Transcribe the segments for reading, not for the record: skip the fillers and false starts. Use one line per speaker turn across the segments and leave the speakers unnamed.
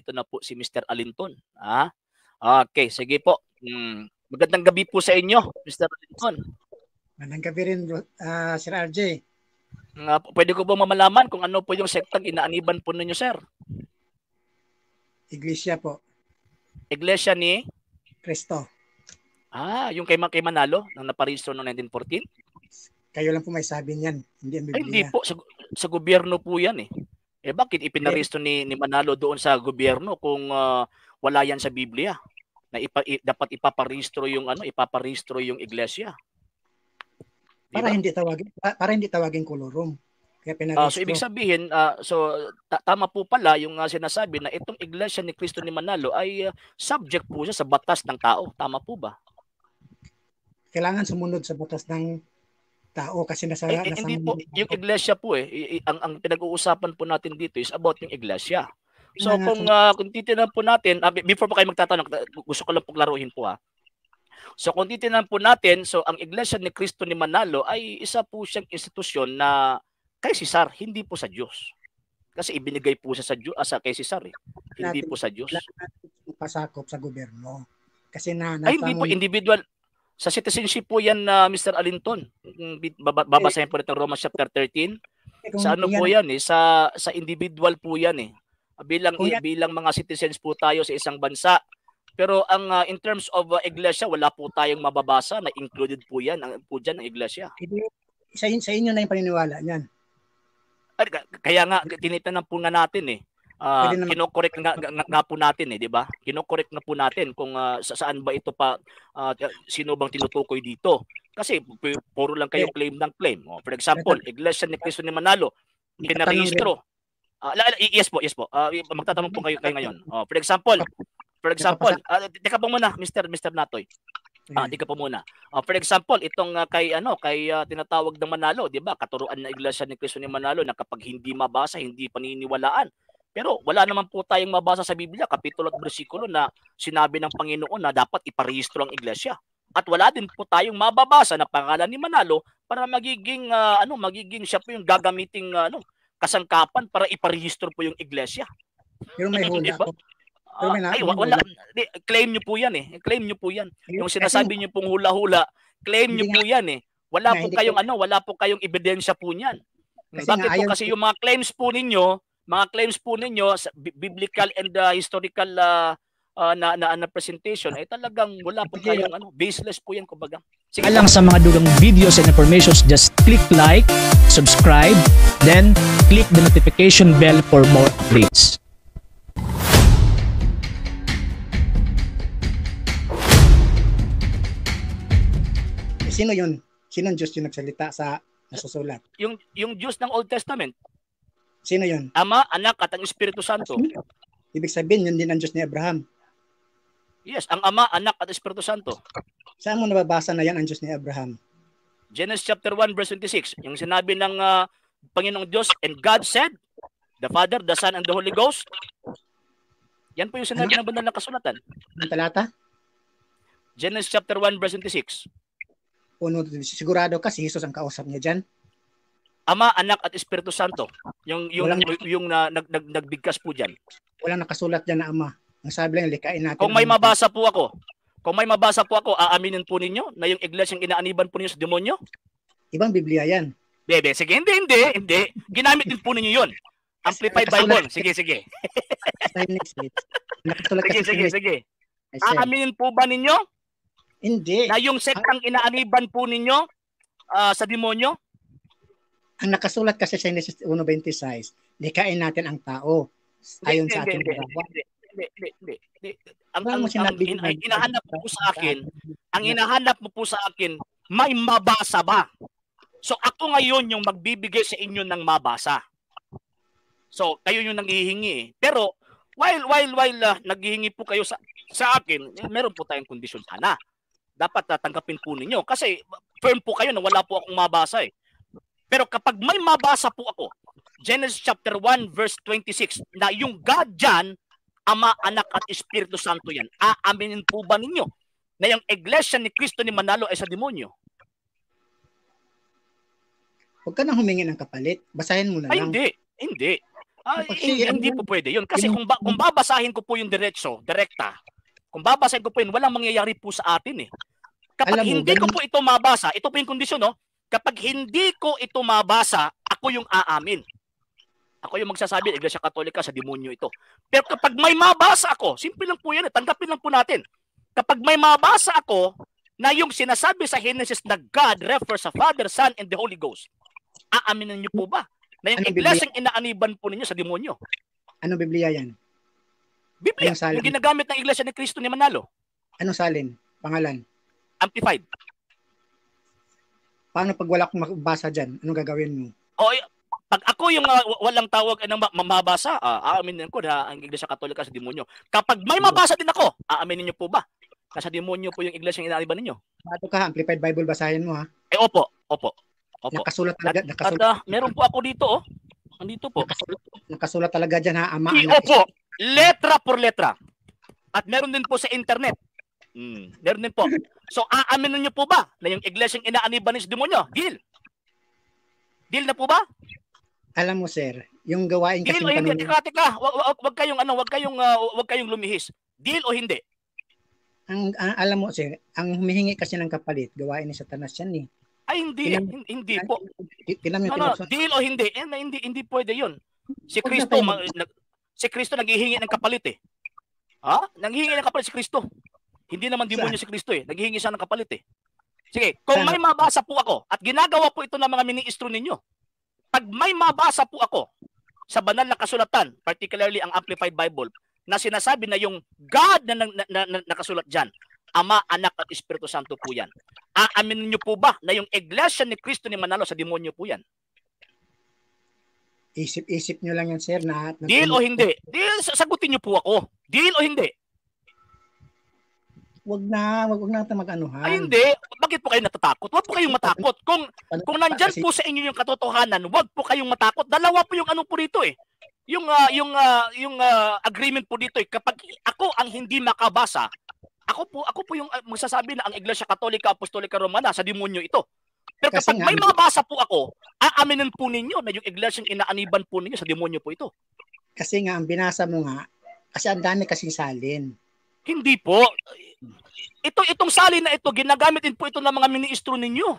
nandito na po si Mr. Alinton. Okay, sige po. Magandang gabi po sa inyo, Mr. Alinton.
Magandang gabi rin, Sir RJ.
Pwede ko po mamalaman kung ano po yung sektang inaaniban po ninyo, sir?
Iglesia po.
Iglesia ni?
Cristo.
Yung kay Manalo, nang naparehistro noong 1914?
Kayo lang po may sabi niyan, hindi ang Biblia.
Ay, hindi po. Sa gobyerno po yan eh. Bakit ipinarehistro ni Manalo doon sa gobyerno kung wala yan sa Biblia? Na dapat ipaparehistro yung iglesia.
Diba? Para hindi tawagin kolorum. Kaya
so ibig sabihin, tama po pala yung sinasabi na itong iglesia ni Cristo ni Manalo ay subject po siya sa batas ng tao. Tama po ba?
Kailangan sumunod sa batas ng tao kasi
hindi po yung iglesia po ang pinag-uusapan po natin dito is about yung iglesia. So kung titingnan po natin, before po kayo magtatanong, gusto ko lang pong laruhin po So kung titingnan po natin, so ang iglesia ni Cristo ni Manalo ay isa po siyang institusyon na kay Cesar, hindi po sa Diyos. Kasi ibinigay po siya sa Diyos kay Cesar hindi po sa Diyos.
Pasakop sa gobyerno. Kasi
hindi po individual. Sa citizenship po yan, Mr. Alinton. Babasahin po natin Romans chapter 13. Sa ano po yan sa individual po yan Bilang mga citizens po tayo sa isang bansa. Pero ang in terms of iglesia, wala po tayong mababasa na included po yan ang iglesia.
Sa inyo na yung paniniwala niyan.
Kaya nga tinitingnan po nga natin kino-correct nga po natin di ba? Kino-correct na po natin kung saan ba ito pa sino bang tinutukoy dito. Kasi puro lang kayo claim ng claim. For example, Iglesia ni Cristo ni Manalo, pinarehistro. Yes po. Magtatanong po kayo ngayon. For example, teka po muna, Mr. Natoy. Teka po muna. For example, itong kay tinatawag ng Manalo, 'di ba? Katuruan ng Iglesia ni Cristo ni Manalo na kapag hindi mabasa, hindi paniniwalaan. Pero wala naman po tayong mabasa sa Biblia, kapitulo at bersikulo na sinabi ng Panginoon na dapat iparehistro ang iglesia. At wala din po tayong mababasa na pangalan ni Manalo para magiging siya po yung gagamiting kasangkapan para iparehistro po yung iglesia.
Pero may hula po.
Wala. Claim niyo po yan Claim niyo po yan. Yung sinasabi niyo pong hula-hula, claim niyo po yan Wala po kayong ebidensya po niyan. Bakit po kasi yung mga claims po ninyo sa biblical and historical na presentation ay talagang wala po kayong baseless po yan kumbaga.
Sige lang sa mga dugang videos and informations, just click like, subscribe, then click the notification bell for more updates.
Sino yun? Sino ang Diyos yung nagsalita sa nasusulat?
Yung Diyos ng Old Testament.
Sino yun?
Ama, Anak at ang Espiritu Santo.
Ibig sabihin, yun din ang Diyos ni Abraham.
Yes, ang Ama, Anak at Espiritu Santo.
Saan mo nababasa na yan ang Diyos ni Abraham?
Genesis chapter 1 verse 26. Yung sinabi ng Panginoong Diyos, and God said, the Father, the Son, and the Holy Ghost. Yan po yung sinabi ng banal na kasulatan.
Ang talata?
Genesis chapter 1 verse 26.
Sigurado ka si Jesus ang kausap niya dyan?
Ama, Anak at Espiritu Santo. Yung nagbigkas po diyan.
Walang nakasulat diyan na Ama. Ang sabi lang likain natin.
Kung may mabasa po ako, aaminin po ninyo na yung iglesyang inaaniban po ninyo sa demonyo?
Ibang Biblia yan.
Bebe, sige, hindi. Ginamit din po ninyo 'yon. Amplified Bible. Sige. Sige. Aaminin po ba ninyo?
Hindi.
Na yung sektang inaaniban po ninyo sa demonyo?
Ang nakasulat kasi sa Genesis 1:26, likain natin ang tao ayon sa ating ginawa.
Hindi. Ang hinahanap mo po sa akin, may mabasa ba? So ako ngayon yung magbibigay sa inyo ng mabasa. So kayo yung nanghihingi. Pero while naghihingi po kayo sa akin, meron po tayong kondisyon sana. Dapat tanggapin po ninyo kasi firm po kayo na wala po akong mabasa Pero kapag may mabasa po ako, Genesis chapter 1 verse 26, na yung God dyan, Ama, Anak at Espiritu Santo yan, aaminin po ba ninyo na yung iglesia ni Cristo ni Manalo ay sa demonyo?
Huwag ka nang humingi ng kapalit. Basahin mo na lang.
Hindi. Hindi po pwede yun. Kasi kung babasahin ko po yung direkta, kung babasahin ko po yun, walang mangyayari po sa atin eh. Kapag hindi ko po ito mabasa, ito po yung kondisyon, no? Kapag hindi ko ito mabasa, ako yung aamin. Ako yung magsasabi, Iglesia Katolika, sa demonyo ito. Pero kapag may mabasa ako, simple lang po yan, tanggapin lang po natin. Kapag may mabasa ako na yung sinasabi sa Genesis na God refers sa Father, Son, and the Holy Ghost, aaminin niyo po ba na yung iglesyang inaaniban po ninyo sa demonyo?
Anong Biblia yan?
Biblia. Yung ginagamit ng Iglesia ni Cristo ni Manalo.
Anong salin? Pangalan?
Amplified.
Paano pag wala akong mabasa dyan? Anong gagawin mo?
Pag ako yung walang tawag ng mabasa, aaminin ko na ang Iglesia Katolika sa demonyo. Kapag may mabasa din ako, aaminin niyo po ba na sa demonyo po yung iglesyang inaaniban ninyo?
Bato ka, Amplified Bible, basahin mo ha.
Opo.
Nakasulat talaga.
Meron po ako dito, oh. Andito po.
Nakasulat talaga dyan ha, Ama.
Opo. Letra por letra. At meron din po sa internet. Meron din po. So, aaminin niyo po ba na yung iglesyang inaaniban ng demonyo? Deal. Deal na po ba?
Alam mo, sir, yung gawain kasi
deal o hindi? Teka. Wag kayong lumihis. Deal o hindi?
Alam mo, sir, ang humihingi kasi ng kapalit, gawain ni Satanas yan eh.
Hindi po. Deal o hindi? Hindi pwede 'yun. Si Kristo naghihingi ng kapalit eh. Naghihingi ng kapalit si Kristo. Hindi naman demonyo si Kristo eh. Naghihingi siya ng kapalit eh. Sige, kung may mabasa po ako at ginagawa po ito ng mga ministro ninyo. Pag may mabasa po ako sa banal na kasulatan, particularly ang Amplified Bible, na sinasabi na yung God na nakasulat diyan, Ama, Anak at Espiritu Santo po yan. Aaminin niyo po ba na yung iglesia ni Cristo ni Manalo sa demonyo po yan?
Isip niyo lang yan, sir.
Deal o hindi? Deal, sagutin niyo po ako. Deal o hindi?
Wag na natin mag-anuhan.
Hindi. Bakit po kayo natatakot? Wag po kayong matakot. Kung nandyan po sa inyo yung katotohanan, wag po kayong matakot. Dalawa po yung ano po dito eh. Yung agreement po dito eh. Kapag ako ang hindi makabasa, ako po yung magsasabi na ang Iglesia Katolika Apostolika Romana sa demonyo ito. Pero kapag may mabasa po ako, aaminin po ninyo na yung iglesyang inaaniban po ninyo sa demonyo po ito.
Kasi nga, ang binasa mo nga, kasi ang dami kasing salin.
Hindi po. Itong salin na ito, ginagamit din po ito ng mga ministro ninyo.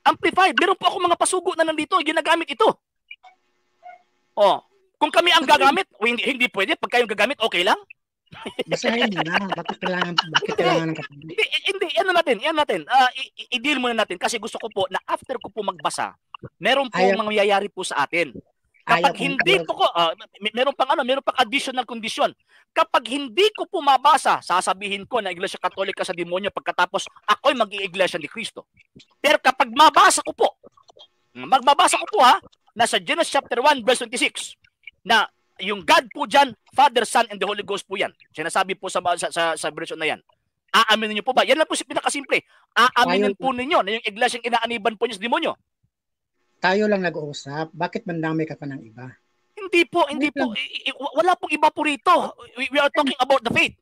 Amplified. Meron po ako mga pasugo na nandito, ginagamit ito. Kung kami ang gagamit, hindi pwede. Pag kayong gagamit, okay lang?
Basahin mo na. Bakit kailangan ng kapalit?
Hindi. Yan natin. I-deal muna natin kasi gusto ko po na after ko po magbasa, meron po mangyayari po sa atin. Kapag hindi po ko, meron pang additional condition. Kapag hindi ko po mabasa, sasabihin ko na Iglesia Katolika sa demonyo pagkatapos ako'y mag-i-iglesia ni Cristo. Pero kapag magbabasa ko po nasa Genesis chapter 1 verse 26, na yung God po dyan, Father, Son, and the Holy Ghost po yan. Sinasabi po sa version na yan. Aaminin niyo po ba? Yan lang po pinakasimple. Aaminin po ninyo na yung iglesyang inaaniban po niyo sa demonyo.
Tayo lang nag-uusap. Bakit mandami ka pa ng iba?
Hindi po. Wala pong iba po rito. We are talking about the faith.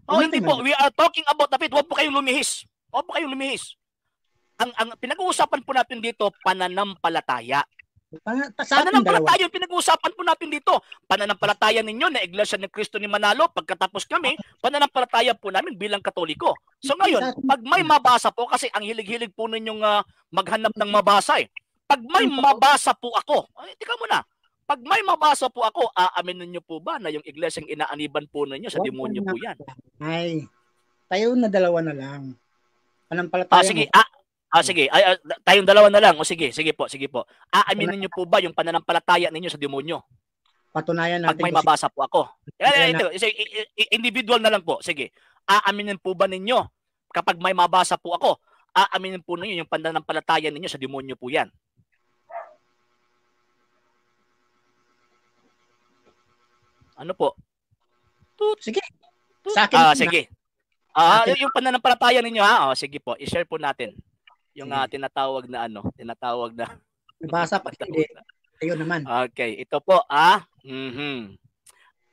Hindi po. We are talking about the faith. Huwag po kayong lumihis. Ang pinag-uusapan po natin dito, pananampalataya. Pananampalataya yung pinag-uusapan po natin dito. Pananampalataya ninyo na Iglesia ni Cristo ni Manalo, pagkatapos kami, pananampalataya po namin bilang Katoliko. So ngayon, pag may mabasa po, kasi ang hilig-hilig po ninyong maghanap ng mabasa eh. Pag may mabasa po ako, tika muna, pag may mabasa po ako, aaminin niyo po ba na yung iglesyang inaaniban po ninyo sa demonyo po yan?
Ay, tayo na dalawa na lang. Pananampalataya
sige. Sige. Tayong dalawa na lang. Sige po. Aaminin niyo po ba yung pananampalataya ninyo sa demonyo?
Patunayan natin.
Pag may mabasa po ako. Individual na lang po. Sige. Aaminin po ba ninyo kapag may mabasa po ako? Aaminin po ninyo yung pananampalataya ninyo sa demonyo po yan? Ano po?
Sige. Sa akin.
Sige. Yung pananampalataya ninyo sige po. I-share po natin. Yung tinatawag na
Basa pa hindi. Ayun naman.
Okay, ito po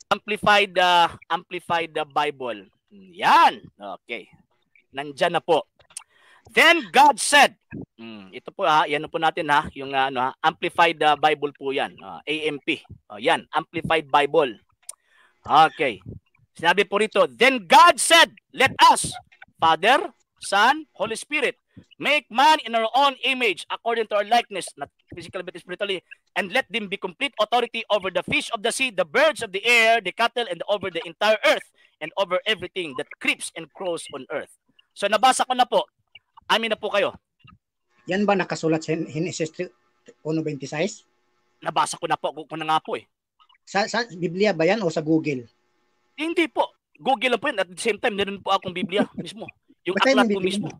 Amplified Bible. Yan. Okay. Nandiyan na po. Then God said, ito po yan po natin yung Amplified Bible po yan. AMP. Yan, Amplified Bible. Okay. Sinabi po rito, then God said, let us, Father, Son, Holy Spirit, make man in our own image, according to our likeness, not physically but spiritually, and let them be complete authority over the fish of the sea, the birds of the air, the cattle, and over the entire earth, and over everything that creeps and crawls on earth. So nabasa ko na po. Amin na po kayo.
Yan ba nakasulat sa Genesis 1:26?
Nabasa ko na po. Kung na nga po eh.
Sa Biblia ba yan o sa Google?
Hindi po. Google lang po yan. At the same time, meron po akong Biblia mismo. Yung aklat po mismo.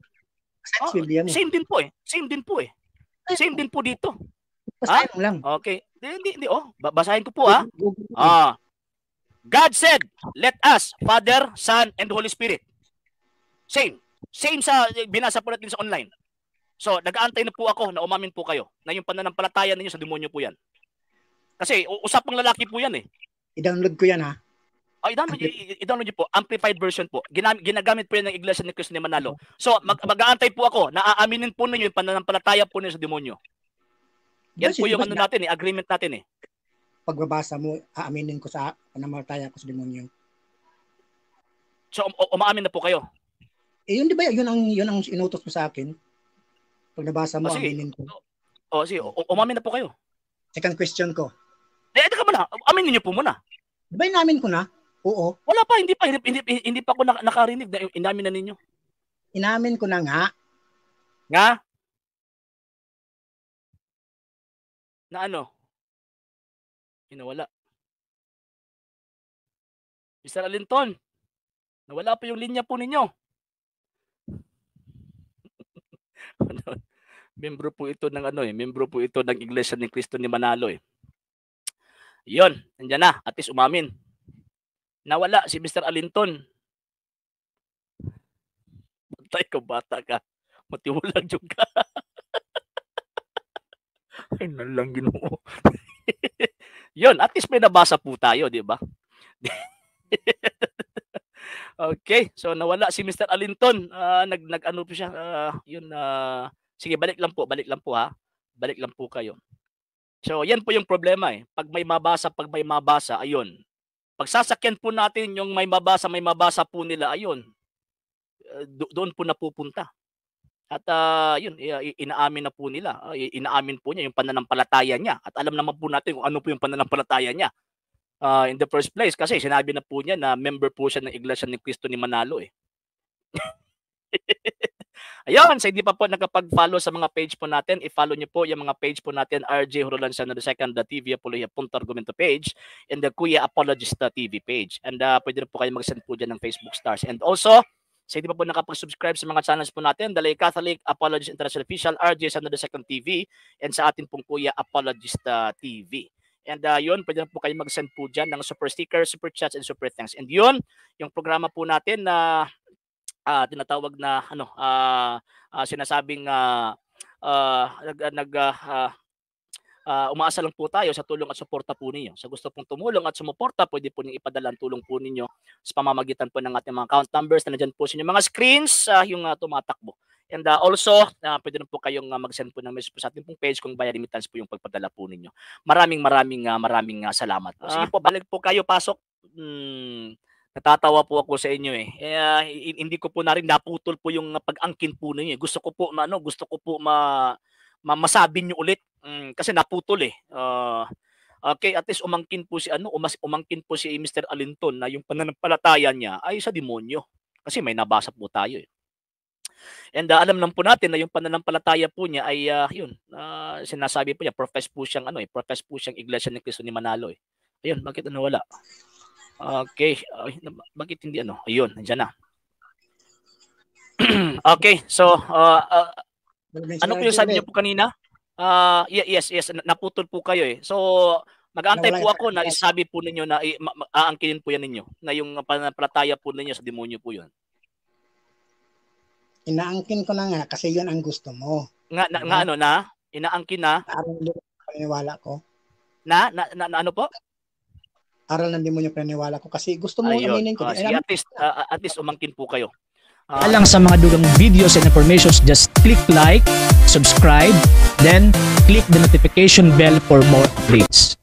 Same din po eh. Same din po eh. Same din po dito.
Basahin mo lang.
Okay. Hindi. Basahin ko po God said, let us, Father, Son, and Holy Spirit. Same. Same sa binasa po natin sa online. So, nag-aantay na po ako na umamin po kayo na yung pananampalataya ninyo sa demonyo po yan. Kasi usapang lalaki po yan eh.
I-download ko yan ha.
I-download nyo po. Amplified version po. Ginagamit po yan ng Iglesia ni Cristo ni Manalo. So, mag-aantay po ako na aaminin po ninyo yung pananampalataya po ninyo sa demonyo. Yan po yung natin agreement natin eh.
Pagbabasa mo, aaminin ko sa pananampalataya ko sa demonyo.
So, umaamin na po kayo?
Yun di ba, yun ang inutos mo sa akin? Pag nabasa mo, aminin ko.
Sige, umamin na po kayo.
Second question ko.
Teka muna, aminin niyo po muna.
Di ba inamin ko na? Oo.
Wala pa, hindi pa ako nakarinig na inamin na ninyo.
Inamin ko na nga.
Nga? Na ano? Inawala. Mr. Alinton, nawala pa yung linya po ninyo. Membro po ito ng membro po ito ng Iglesia ni Cristo ni Manalo eh. 'Yon, nandiyan na, at least umamin. Nawala si Mr. Alinton. Bantay ka, bata ka. Matiwalag yung ka. Ay, nalang Ginoo. 'Yon, at least may nabasa po tayo, di ba? Okay, so nawala si Mr. Alinton. Nag-ano po siya, sige, balik lang po ha. Balik lang po kayo. So, yan po yung problema eh. Pag may mabasa, ayun. Pag sasakyan po natin yung may mabasa po nila, ayun. Doon po napupunta. At yun, inaamin na po nila. Inaamin po niya yung pananampalataya niya. At alam naman po natin kung ano po yung pananampalataya niya. In the first place, kasi sinabi na po niya na member po siya ng Iglesia ni Cristo ni Manalo eh. Ayun, sa hindi pa po nakapag-follow sa mga page po natin, i-follow niyo po yung mga page po natin, RJ Hurulansano II, the TV Apologia Argumento page, and the Kuya Apologista TV page. And pwede na po kayo mag-send po dyan ng Facebook stars. And also, sa hindi pa po nakapag-subscribe sa mga channels po natin, The Lay Catholic, Apologist International Official, RJ Hurulansano II TV, and sa atin pong Kuya Apologista TV. And yun, pwede na po kayo mag-send po dyan ng super stickers, super chats, and super thanks. And yun, yung programa po natin na tinatawag na sinasabing umaasa lang po tayo sa tulong at suporta po ninyo. Sa gusto pong tumulong at sumuporta, pwede po niyong ipadala ang tulong po ninyo sa pamamagitan po ng ating mga account numbers na nandiyan po sa inyong mga screens yung tumatakbo. And also, pwede na po kayong mag-send po ng message po sa ating pong page kung via remittance po yung pagpadala po ninyo. Maraming salamat. Sige po, balik po kayo, pasok. Natatawa po ako sa inyo eh. Hindi ko po na rin naputol po yung pag-angkin po ninyo. Gusto ko po masabi niyo ulit kasi naputol eh. Okay, at least umangkin po si Mr. Alinton na yung pananampalataya niya ay sa demonyo. Kasi may nabasa po tayo eh. And alam naman po natin na yung pananampalataya po niya ay sinasabi po niya profess po siyang Iglesia ni Cristo ni Manalo eh. Ayun, bakit wala? Okay, bakit hindi Ayun, nandiyan na. Okay, so ano po yung sabi niyo po kanina? Yes, naputol po kayo eh. So mag-aantay po ako na isabi po ninyo na aangkinin po yan ninyo na yung pananampalataya po ninyo sa demonyo po yun.
Inaangkin ko na nga kasi yun ang gusto mo.
Inaangkin na?
Paniniwala ko.
Na ano po?
Aral ng demonyo paniniwala ko kasi gusto mo aminin ko.
At least umangkin po kayo.
Alang sa mga dugang videos and informations, just click like, subscribe, then click the notification bell for more updates.